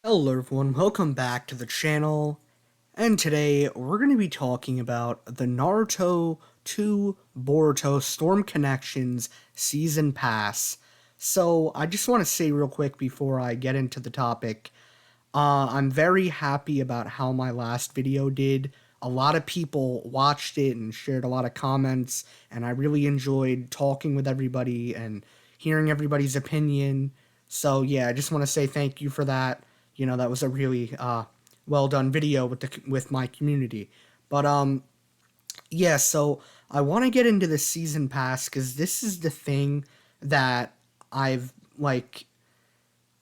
Hello everyone, welcome back to the channel, and today we're going to be talking about the Naruto 2 Boruto Storm Connections Season Pass. So, I just want to say real quick before I get into the topic, I'm very happy about how my last video did. A lot of people watched it and shared a lot of comments, and I really enjoyed talking with everybody and hearing everybody's opinion. So yeah, I just want to say thank you for that. That was a really well done video with my community. But yeah, so I want to get into the season pass because this is the thing that I've like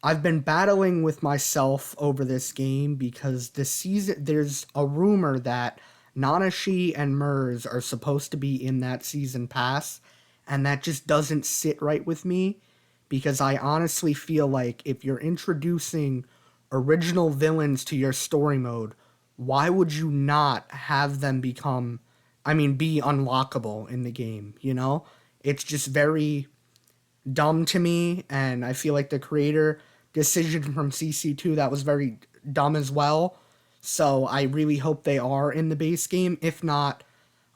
I've been battling with myself over this game because this season there's a rumor that Nanashi and Mers are supposed to be in that season pass, and that just doesn't sit right with me because I honestly feel like if you're introducing original villains to your story mode, why would you not have them be unlockable in the game, you know? It's just very dumb to me, and I feel like the creator decision from CC2 that was very dumb as well. So I really hope they are in the base game. If not,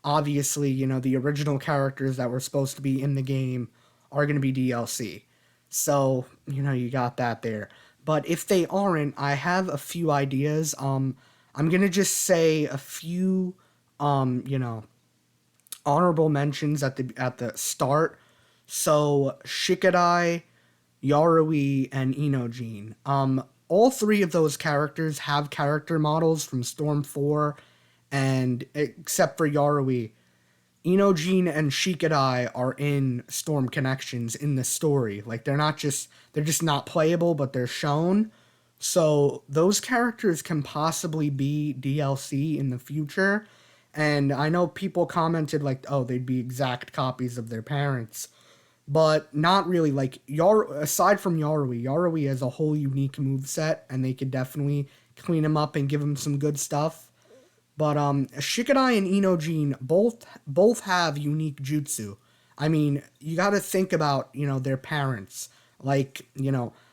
obviously, the original characters that were supposed to be in the game are going to be DLC. So, you got that there. But if they aren't, I have a few ideas. I'm going to just say a few um, you know, honorable mentions at the start. So Shikadai, Yarui, and Inojin. All three of those characters have character models from Storm 4, and except for Yarui, Inojin and Shikadai are in Storm Connections in the story. Like they're just not playable, but they're shown. So those characters can possibly be DLC in the future. And I know people commented like, oh, they'd be exact copies of their parents, but not really. Like aside from Yarui has a whole unique move set, and they could definitely clean him up and give him some good stuff. But Shikadai and Inojin both have unique jutsu. I mean, you got to think about their parents. Like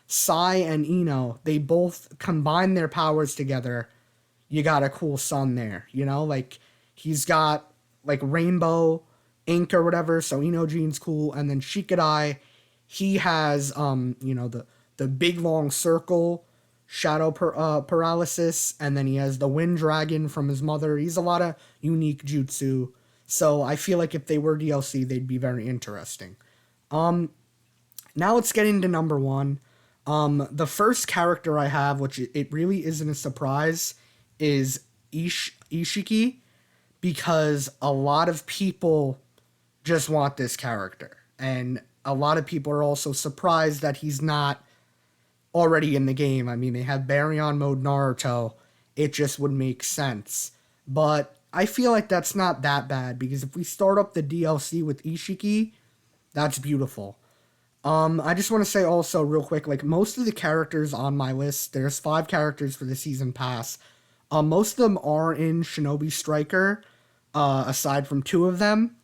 Sai and Ino, they both combine their powers together. You got a cool son there. Like he's got like rainbow ink or whatever. So Inojin's cool, and then Shikadai, he has the big long circle paralysis, and then he has the wind dragon from his mother. He's a lot of unique jutsu. So I feel like if they were DLC, they'd be very interesting. Now let's get into number one. The first character I have, which it really isn't a surprise, is Ishiki, because a lot of people just want this character, and a lot of people are also surprised that he's not already in the game. I mean, they have Baryon mode Naruto. It just would make sense. But I feel like that's not that bad because if we start up the DLC with Ishiki, that's beautiful. I just want to say also real quick, like most of the characters on my list, there's 5 characters for the season pass. Most of them are in Shinobi Striker, aside from 2 of them.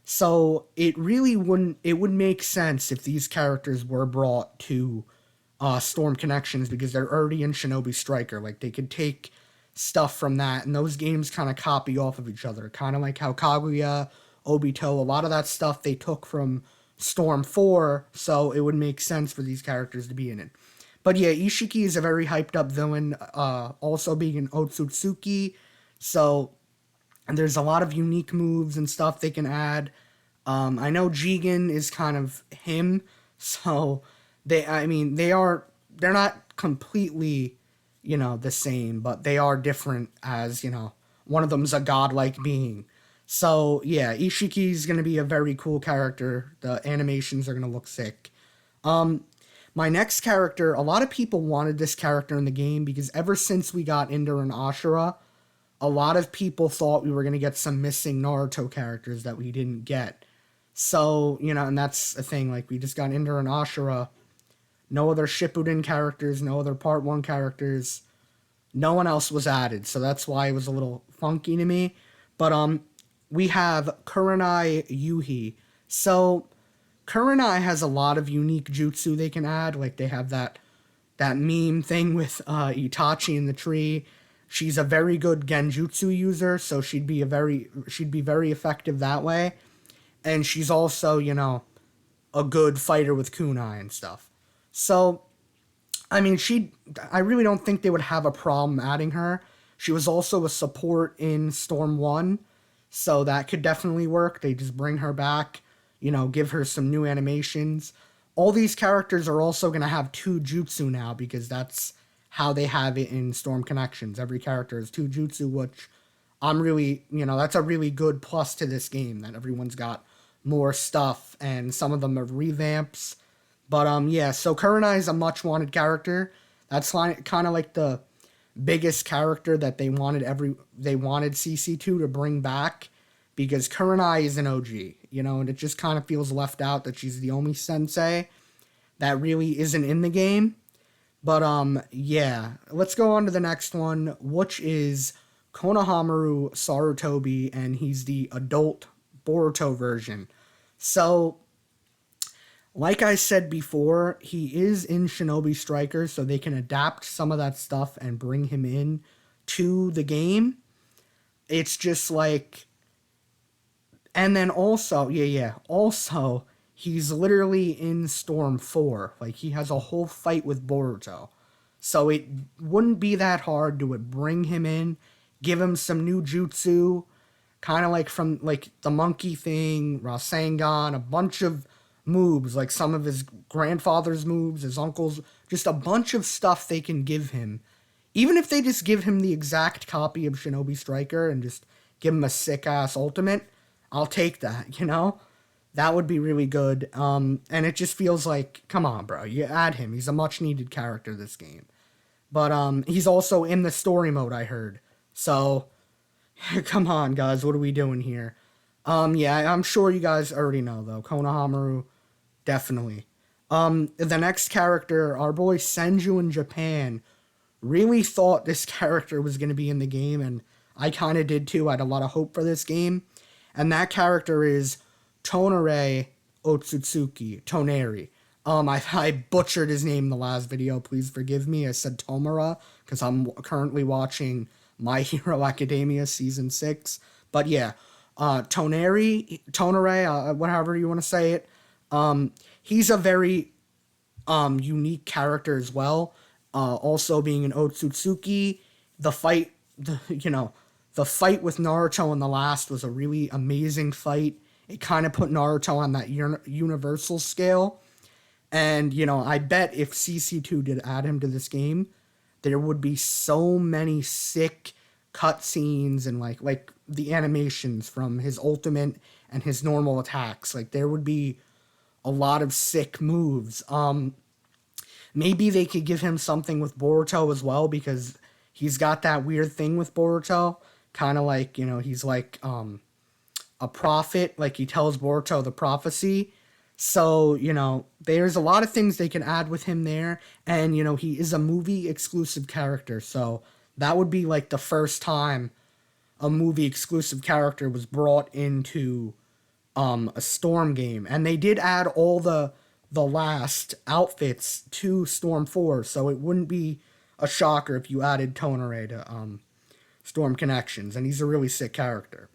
So it would make sense if these characters were brought to Storm Connections because they're already in Shinobi Striker. Like they could take stuff from that, and those games kind of copy off of each other, kind of like how Kaguya, Obito, a lot of that stuff they took from Storm 4, so it would make sense for these characters to be in it. But yeah, Ishiki is a very hyped up villain, also being an Otsutsuki, so there's a lot of unique moves and stuff they can add. I know Jigen is kind of him, so they're not completely, the same, but they are different as, one of them's a godlike being. So yeah, Ishiki's gonna be a very cool character. The animations are gonna look sick. My next character, a lot of people wanted this character in the game because ever since we got Indra and Ashura, a lot of people thought we were gonna get some missing Naruto characters that we didn't get. So, and that's the thing, like we just got Indra and Ashura, no other Shippuden characters, no other Part 1 characters. No one else was added, so that's why it was a little funky to me. But we have Kurenai Yuhi. So Kurenai has a lot of unique jutsu they can add. Like they have that meme thing with Itachi in the tree. She's a very good genjutsu user, so she'd be very effective that way. And she's also, a good fighter with kunai and stuff. So, I mean, I really don't think they would have a problem adding her. She was also a support in Storm 1, so that could definitely work. They just bring her back, give her some new animations. All these characters are also going to have two jutsu now because that's how they have it in Storm Connections. Every character has two jutsu, which I'm really, that's a really good plus to this game that everyone's got more stuff and some of them are revamps. But yeah, so Kurenai is a much wanted character. That's kind of like the biggest character that they wanted CC2 to bring back because Kurenai is an OG, and it just kind of feels left out that she's the only sensei that really isn't in the game. But yeah, let's go on to the next one, which is Konohamaru Sarutobi, and he's the adult Boruto version. So, like I said before, he is in Shinobi Striker, so they can adapt some of that stuff and bring him in to the game. It's just like, and then also, also, he's literally in Storm 4. Like, he has a whole fight with Boruto. So it wouldn't be that hard to bring him in, give him some new jutsu, kind of like from like the monkey thing, Rasengan, a bunch of moves, like some of his grandfather's moves, his uncle's, just a bunch of stuff they can give him. Even if they just give him the exact copy of Shinobi Striker and just give him a sick-ass ultimate, I'll take that, That would be really good. And it just feels like, come on, bro, you add him. He's a much-needed character this game. But he's also in the story mode, I heard. So, come on, guys, what are we doing here? Yeah, I'm sure you guys already know, though. Konohamaru, definitely. The next character, our boy Senju in Japan, really thought this character was going to be in the game, and I kind of did too. I had a lot of hope for this game. And that character is Tonere Otsutsuki. Toneri. I butchered his name in the last video. Please forgive me. I said Tomura because I'm currently watching My Hero Academia Season 6. But yeah, Tonere, whatever you want to say it. He's a very unique character as well. Also being an Otsutsuki, the fight with Naruto in the last was a really amazing fight. It kind of put Naruto on that universal scale. And, I bet if CC2 did add him to this game, there would be so many sick cutscenes and like the animations from his ultimate and his normal attacks. Like there would be a lot of sick moves. Maybe they could give him something with Boruto as well because he's got that weird thing with Boruto. Kind of like, he's like a prophet. Like he tells Boruto the prophecy. So, there's a lot of things they can add with him there. And, he is a movie exclusive character. So that would be like the first time a movie exclusive character was brought into a Storm game. And they did add all the last outfits to Storm 4. So it wouldn't be a shocker if you added Tonere to Storm Connections. And he's a really sick character.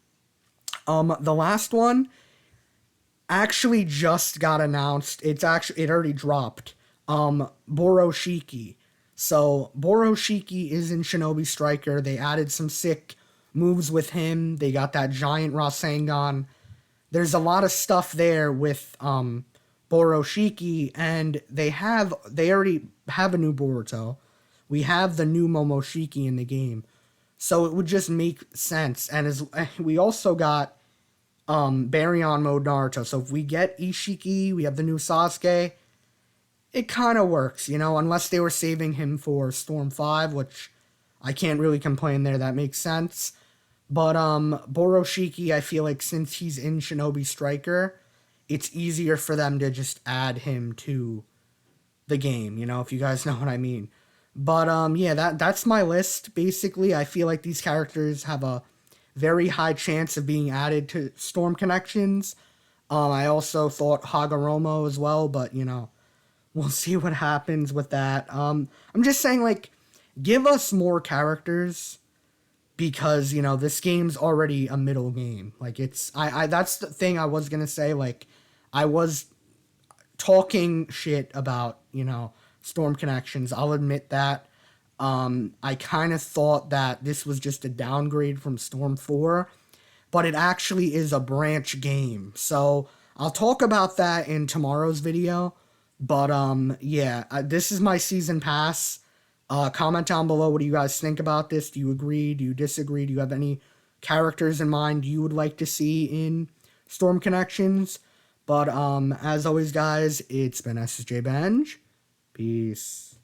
The last one actually just got announced. It already dropped. Boroshiki. So Boroshiki is in Shinobi Striker. They added some sick moves with him. They got that giant Rasengan. There's a lot of stuff there with Boroshiki, and they already have a new Boruto. We have the new Momoshiki in the game. So it would just make sense. And we also got Baryon mode Naruto. So if we get Ishiki, we have the new Sasuke, it kind of works, unless they were saving him for Storm 5, which I can't really complain there. That makes sense. But Boroshiki, I feel like since he's in Shinobi Striker, it's easier for them to just add him to the game, if you guys know what I mean. But yeah, that's my list. Basically, I feel like these characters have a very high chance of being added to Storm Connections. I also thought Hagoromo as well, but we'll see what happens with that. I'm just saying, like, give us more characters because this game's already a middle game. Like, it's I that's the thing I was gonna say. Like, I was talking shit about Storm Connections. I'll admit that. I kind of thought that this was just a downgrade from Storm 4, but it actually is a branch game. So I'll talk about that in tomorrow's video. But yeah, this is my season pass. Comment down below, what do you guys think about this? Do you agree? Do you disagree? Do you have any characters in mind you would like to see in Storm Connections? But as always, guys, it's been SSJ Benj. Peace.